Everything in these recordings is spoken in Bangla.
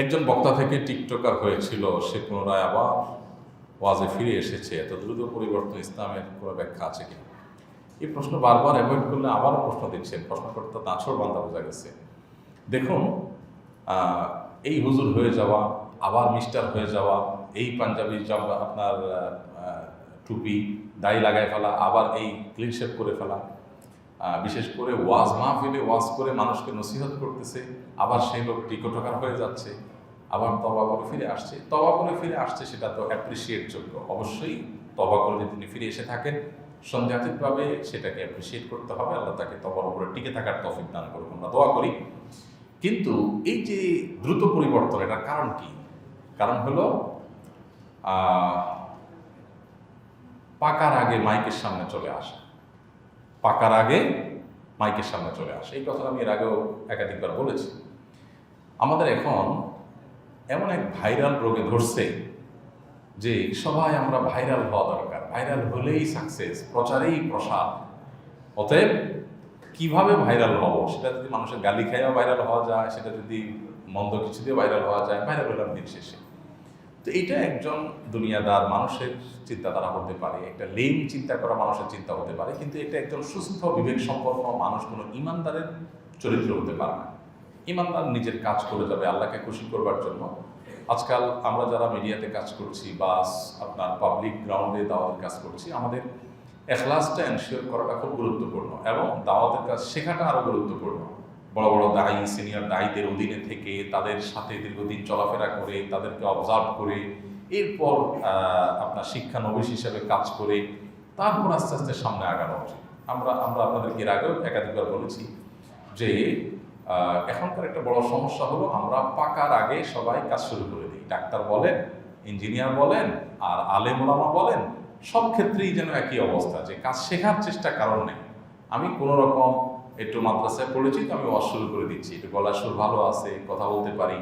একজন বক্তা থেকে টিকটকার হয়েছিল, সে পুনরায় আবার ওয়াজে ফিরে এসেছে। এত দ্রুত পরিবর্তন ইসলামের কোনো ব্যাখ্যা আছে কিনা? এই প্রশ্ন বারবার অ্যাভয়েড করলে আবারও প্রশ্ন দিচ্ছেন। প্রশ্নকর্তা নাছর বান্দা বোঝা গেছে। দেখুন, এই হুজুর হয়ে যাওয়া, আবার মিস্টার হয়ে যাওয়া, এই পাঞ্জাবি জামা, আপনার টুপি দাড়ি লাগায় ফেলা, আবার এই ক্লিন শেভ করে ফেলা, বিশেষ করে ওয়াজ মাহফিলে ওয়াজ করে মানুষকে নসিহত করতেছে, আবার সেই লোক টিকটকার হয়ে যাচ্ছে, আবার তওবা করে ফিরে আসছে। তওবা করে ফিরে আসছে, সেটা তো অ্যাপ্রিসিয়েট যোগ্য। অবশ্যই তওবা করে যদি তিনি ফিরে এসে থাকেন, সন্দেহাতীতভাবে সেটাকে অ্যাপ্রিসিয়েট করতে হবে। আল্লাহ তাকে তওবার উপরে টিকে থাকার তৌফিক দান করুক, আমরা দোয়া করি। কিন্তু এই যে দ্রুত পরিবর্তন, এটার কারণ কি? কারণ হলো পাকার আগে মাইকের সামনে চলে আসা। পাকার আগে মাইকের সামনে চলে আসে, এই কথা আমি এর আগেও একাধিকবার বলেছি। আমাদের এখন এমন এক ভাইরাল রোগে ধরছে যে সবাই আমরা ভাইরাল হওয়া দরকার, ভাইরাল হলেই সাকসেস, প্রচারেই প্রসার। অতএব কিভাবে ভাইরাল হব, সেটা যদি মানুষের গালি খাইয়া ভাইরাল হওয়া যায়, সেটা যদি মন্দ কিছু দিয়ে ভাইরাল হওয়া যায়, ভাইরাল হলাম দিন শেষে। তো এটা একজন দুনিয়াদার মানুষের চিন্তাধারা হতে পারে, একটা লেম চিন্তা করা মানুষের চিন্তা হতে পারে, কিন্তু এটা একজন সুস্থ বিবেক সম্পন্ন মানুষ, কোনো ইমানদারের চরিত্র হতে পারে না। ইমানদার নিজের কাজ করে যাবে আল্লাহকে খুশি করবার জন্য। আজকাল আমরা যারা মিডিয়াতে কাজ করছি বা আপনার পাবলিক গ্রাউন্ডে দাওয়াতের কাজ করছি, আমাদের এখলাসটা এনশিওর করাটা খুব গুরুত্বপূর্ণ, এবং দাওয়াতের কাজ শেখাটা আরও গুরুত্বপূর্ণ। বড় বড় দায়ী, সিনিয়র দায়ীদের অধীনে থেকে তাদের সাথে দীর্ঘদিন চলাফেরা করে, তাদেরকে অবজার্ভ করে, এরপর আপনার শিক্ষানবিশ হিসেবে কাজ করে তারপর আস্তে আস্তে সামনে আগানো উচিত। আমরা আপনাদেরকে এর আগেও একাধিকবার বলেছি যে এখনকার একটা বড় সমস্যা হলো, আমরা পাকার আগে সবাই কাজ শুরু করে দিই। ডাক্তার বলেন, ইঞ্জিনিয়ার বলেন, আর আলেম ওলামা বলেন, সব ক্ষেত্রেই যেন একই অবস্থা, যে কাজ শেখার চেষ্টা কারণ নেই। আমি কোনো রকম একটু মাদ্রাসায় পড়েছি তো আমি ওয়াজ শুরু করে দিচ্ছি, একটু গলার সুর ভালো আছে, কথা বলতে পারি,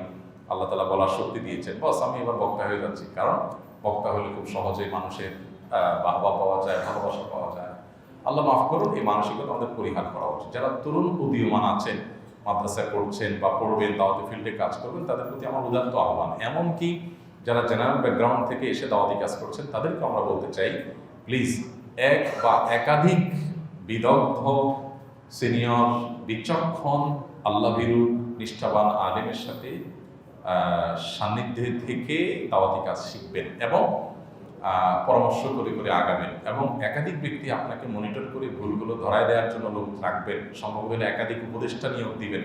আল্লাহ তাআলা বলার শক্তি দিয়েছেন, বস আমি এবার বক্তা হয়ে যাচ্ছি। কারণ বক্তা হলে খুব সহজেই মানুষের বাহবা পাওয়া যায়, ভালোবাসা পাওয়া যায়। আল্লাহ মাফ করুন, এই মানসিকতা আমাদের পরিহার করা উচিত। যারা তরুণ উদীয়মান আছেন, মাদ্রাসায় পড়ছেন বা পড়বেন, দাওয়াতি ফিল্ডে কাজ করবেন, তাদের প্রতি আমার উদাত্ত আহ্বান। এমনকি যারা জেনারেল ব্যাকগ্রাউন্ড থেকে এসে দাওয়াতি কাজ করছেন, তাদেরকে আমরা বলতে চাই, প্লিজ এক বা একাধিক বিদগ্ধ, সিনিয়র, বিচক্ষণ, আল্লাহভীরু, নিষ্ঠাবান আলেমের সাথে সান্নিধ্যে থেকে দাওয়াতি কাজ শিখবেন এবং পরামর্শ করে করে আগাবেন, এবং একাধিক ব্যক্তি আপনাকে মনিটর করে ভুলগুলো ধরায় দেওয়ার জন্য লোক রাখবেন, সম্ভব হলে একাধিক উপদেষ্টা নিয়োগ দিবেন।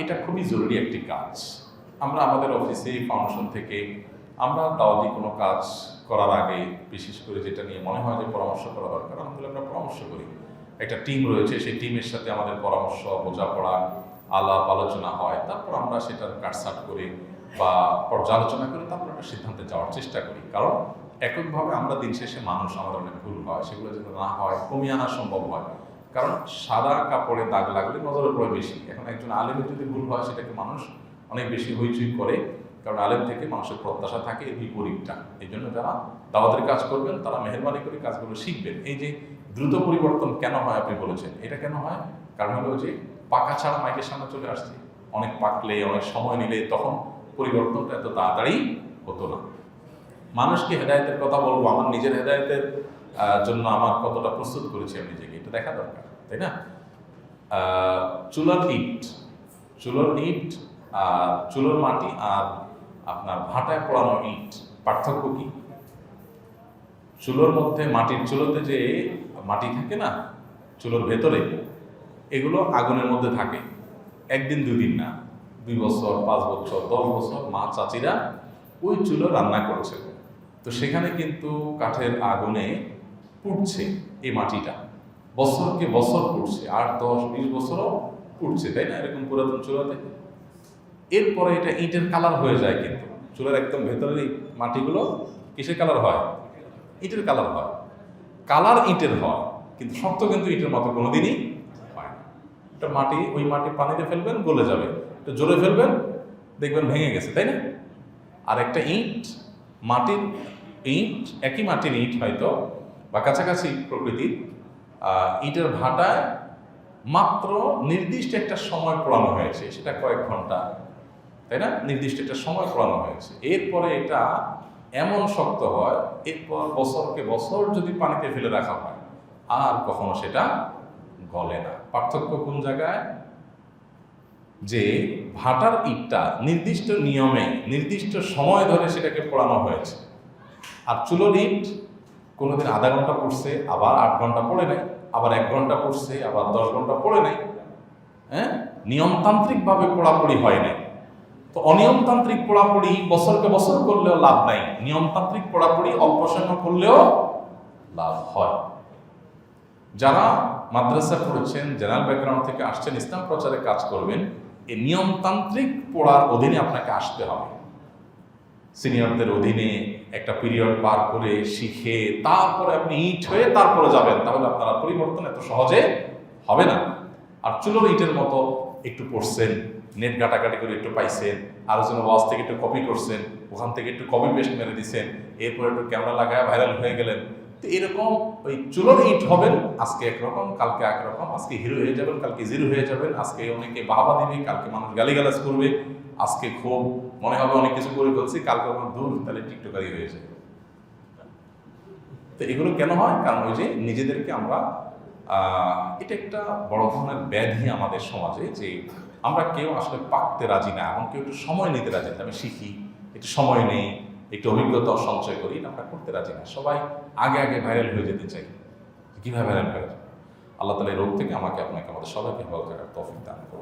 এটা খুবই জরুরি একটি কাজ। আমরা আমাদের অফিসে ফাউন্ডেশন থেকে আমরা দাওয়াতি কোনো কাজ করার আগে, বিশেষ করে যেটা নিয়ে মনে হয় যে পরামর্শ করা দরকার, আমাদের আমরা পরামর্শ করি। একটা টিম রয়েছে, সেই টিমের সাথে আমাদের পরামর্শ, বোঝাপড়া, আলাপ আলোচনা হয়, তারপর আমরা সেটার কাটছাট করে বা পর্যালোচনা করে তারপর একটা সিদ্ধান্তে যাওয়ার চেষ্টা করি। কারণ এককভাবে আমরা দিন শেষে মানুষ, আমাদের অনেক ভুল হয়, সেগুলো যেন না হয়, কমিয়ে আনা সম্ভব হয়। কারণ সাদা কাপড়ে দাগ লাগলে নজরে পড়ে বেশি। এখন একজন আলেমের যদি ভুল হয়, সেটাকে মানুষ অনেক বেশি হইচই করে, কারণ আলেম থেকে মানুষের প্রত্যাশা থাকে এর বিপরীতটা। এই জন্য যারা দাওয়াতের কাজ করবেন, তারা মেহরবানি করে কাজগুলো শিখবেন। এই যে দ্রুত পরিবর্তন কেন হয় আপনি বলেছেন, এটা কেন হয়? কারণ হলো যে পাকা ছাড়া মাইকের সামনে চলে আসছে। অনেক পাকলে, অনেক সময় নিলে তখন পরিবর্তনটা এত তাড়াতাড়ি হতো না। মানুষকে হেদায়েতের কথা বলবো, আমার নিজের হেদায়েতের জন্য আমার কতটা প্রস্তুত করেছি আমি নিজেকে, এটা দেখা দরকার, তাই না? চুলার ইট আর চুলোর মাটি আর আপনার ভাটায় পোড়ানো ইট, পার্থক্য কি? চুলোর মধ্যে, মাটির চুলোতে যে মাটি থাকে না চুলোর ভেতরে, এগুলো আগুনের মধ্যে থাকে একদিন দুদিন না, 2 বছর, 5 বছর, 10 বছর মা চাচিরা ওই চুলো রান্না করছে। তো সেখানে কিন্তু কাঠের আগুনে পুড়ছে এই মাটিটা, বছরকে বছর পুড়ছে, 8, 10, 20 বছরও পুড়ছে, তাই না? এরকম পুরাতন চুলাতে। এরপরে এটা ইটের কালার হয়ে যায়, কিন্তু চুলার একদম ভেতরের এই মাটিগুলো কিসের কালার হয়? ইটের কালার হয়। কালার ইটের হয়, কিন্তু শক্ত কিন্তু ইটের মতো কোনোদিনই হয় না। একটা মাটি, ওই মাটি পানিতে ফেলবেন গলে যাবে, একটু জোরে ফেলবেন দেখবেন ভেঙে গেছে, তাই না? আর একটা ইট, মাটির ইট, একই মাটির ইট হয়তো বা কাছাকাছি প্রকৃতির, ইটের ভাটায় মাত্র নির্দিষ্ট একটা সময় পোড়ানো হয়েছে, সেটা কয়েক ঘন্টা, তাই না? নির্দিষ্ট একটা সময় পড়ানো হয়েছে, এরপরে এটা এমন শক্ত হয়, এরপর বছরকে বছর যদি পানিতে ফেলে রাখা হয় আর কখনো সেটা গলে না। পার্থক্য কোন জায়গায়? যে ভাটার ইটটা নির্দিষ্ট নিয়মে নির্দিষ্ট সময় ধরে সেটাকে পোড়ানো হয়েছে, আর চুলোর ইট কোনোদিন আধা ঘন্টা পড়ছে, আবার 8 ঘন্টা পড়ে নেয়, আবার 1 ঘন্টা পড়ছে, আবার 10 ঘন্টা পড়ে নেয়। হ্যাঁ, নিয়মতান্ত্রিকভাবে পোড়াপড়ি হয় নাই। তো অনিয়মতান্ত্রিক পোড়াপড়ি বছরকে বছর করলেও লাভ নাই, নিয়মতান্ত্রিক পোড়াপড়ি অল্প সময় করলেও লাভ হয়। যারা মাদ্রাসা পড়েছেন, জেনারেল ব্যাকগ্রাউন্ড থেকে আসছেন, ইসলাম প্রচারে কাজ করবেন, এই নিয়মতান্ত্রিক পড়ার অধীনে আপনাকে আসতে হবে। সিনিয়রদের অধীনে একটা পিরিয়ড পার করে শিখে তারপরে আপনি ইট হয়ে তারপরে যাবেন, তাহলে আপনারা পরিবর্তন এত সহজে হবে না। আর চুলোর ইটের মতো একটু পড়ছেন, নেট ঘাটাঘাটি করে একটু পাইছেন, আরো যেন ওয়াজ থেকে একটু কপি করছেন, ওখান থেকে একটু কপি পেস্ট মেরে দিচ্ছেন, এরপর একটু ক্যামেরা লাগায় ভাইরাল হয়ে গেলেন। তো এরকম ওই চুলোর ইট হবেন, আজকে একরকম, কালকে একরকম, আজকে হিরো হয়ে যাবেন, কালকে জিরো হয়ে যাবেন, আজকে অনেকে বাহবা দিবে, কালকে মানুষ গালিগালাজ করবে, আজকে খুব মনে হবে অনেক কিছু করে ফেলছি, কালকে আমার দূর তাহলে টিকটকারি হয়ে যাবে। তো এগুলো কেন হয়? কারণ ওই যে নিজেদেরকে আমরা এটা একটা বড় ধরনের ব্যাধি আমাদের সমাজে, যে আমরা কেউ আসলে পাকতে রাজি না, এমন কেউ একটু সময় নিতে রাজি না। আমি শিখি, একটু সময় নেই, একটু অভিজ্ঞতা সঞ্চয় করি, এটা আমরা করতে রাজি না। সবাই আগে আগে ভাইরাল হয়ে যেতে চাই। কীভাবে ভাইরাল হয়ে যায়? আল্লাহ তাআলা এই রোগ থেকে আমাকে, আপনাকে, আমাদের সবাইকে ভালো থাকার তৌফিক দান করুন।